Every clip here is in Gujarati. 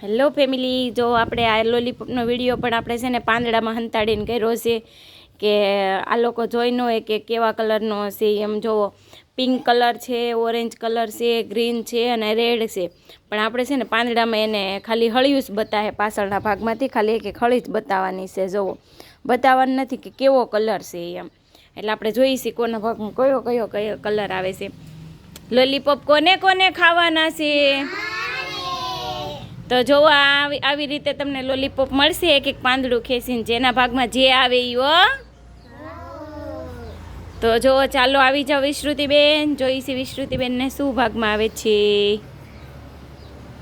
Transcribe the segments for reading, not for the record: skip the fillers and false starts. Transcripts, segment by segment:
હેલો ફેમિલી, જો આપણે આ લોલીપોપનો વિડીયો પણ આપણે છે ને પાંદડામાં હંતાડીને કર્યો છે કે આ લોકો જોઈ ન હોય કે કેવા કલરનો હશે. એમ જોવો, પિંક કલર છે, ઓરેન્જ કલર છે, ગ્રીન છે અને રેડ છે. પણ આપણે છે ને પાંદડામાં એને ખાલી હળિયું જ બતાવે, પાછળના ભાગમાંથી ખાલી એક હળી જ બતાવવાની છે. જોવો, બતાવવાનું નથી કે કેવો કલર છે એમ. એટલે આપણે જોઈશું કોના ભાગમાં કયો કયો કયો કલર આવે છે. લોલીપોપ કોને કોને ખાવાના છે? તો જો આવી રીતે તમને લોલીપોપ મળશે, એક એક પાંદડું ખેંચીને, જેના ભાગમાં જે આવે એ હો. તો જો ચાલો આવી જાઓ વિશ્રુતિબેન, જોઈશી વિશ્રુતિબેનને શું ભાગમાં આવે છે.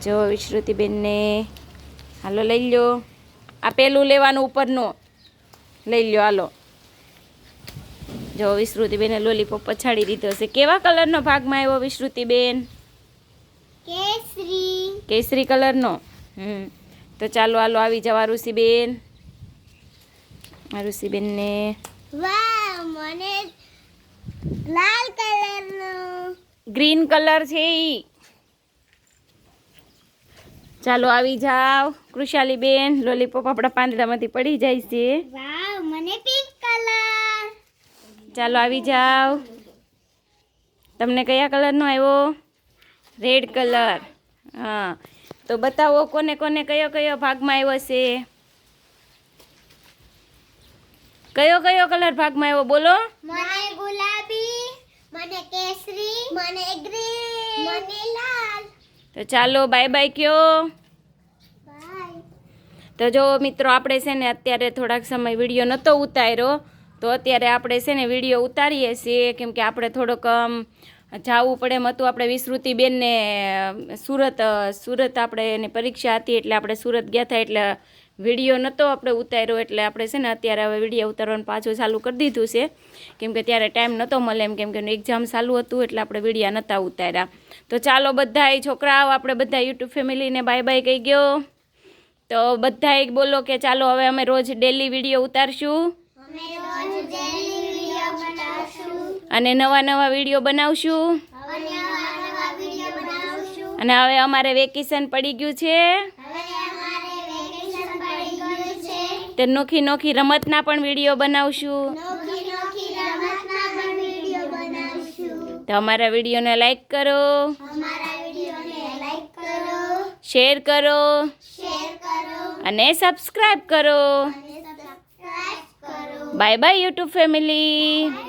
જો વિશ્રુતિબેનને હાલો લઈ લો. આ પેલું લેવાનું, ઉપરનું લઈ લો. હાલો, જો વિશ્રુતિબેને લોલીપોપ પછાડી દીધો છે. કેવા કલરનો ભાગમાં આવ્યો વિશ્રુતિબેન? કેસરી કલરનો. તો ચાલો હાલો આવી જાવ ઋષિબેન. ઋષિબેનને વાહ, મને લાલ કલરનો, ગ્રીન કલર છે ઈ. ચાલો આવી જાવ કૃષાલીબેન. લોલીપોપ આપણા પાંદડામાંથી પડી જાય છે. વાહ, મને પિંક કલર. ચાલો આવી જાવ. તમને કયા કલરનો આવ્યો? Red colour. હા, તો બતાવો કોને કોને કયો કયો ભાગમાં આવ્યો છે. કયો કયો કલર ભાગમાં આવ્યો બોલો? મને ગુલાબી, મને કેસરી, મને ગ્રીન, મને લાલ. તો ચાલો બાય બાય કયો. બાય. તો જો મિત્રો, આપણે છે ને અત્યારે થોડાક સમય વિડીયો નહોતો ઉતાર્યો, તો અત્યારે આપણે છે ને વિડીયો ઉતારીએ છીએ, કેમ કે આપણે થોડોક જવું પડે એમ હતું. આપણે વિશ્રુતિબેનને સુરત આપણે એની પરીક્ષા હતી, એટલે આપણે સુરત ગયા હતા, એટલે વિડીયો નહોતો આપણે ઉતાર્યો. એટલે આપણે છે ને અત્યારે હવે વિડીયો ઉતારવાનું પાછું ચાલુ કરી દીધું છે, કેમ કે ત્યારે ટાઈમ નહોતો મળે એમ, કેમ કે એક્ઝામ ચાલુ હતું, એટલે આપણે વિડીયા નહોતા ઉતાર્યા. તો ચાલો બધાય છોકરાઓ, આપણે બધા યુટ્યુબ ફેમિલીને બાય બાય કહી ગયો. તો બધાય બોલો કે ચાલો હવે અમે રોજ ડેલી વિડીયો ઉતારશું અને નવા નવા વિડીયો બનાવશું. અને હવે અમારે વેકેશન પડી ગયું છે, તો નોખી નોખી રમતના પણ વિડીયો બનાવશું. તો અમારા વિડીયોને લાઈક કરો, શેર કરો અને સબસ્ક્રાઈબ કરો. Bye bye YouTube family.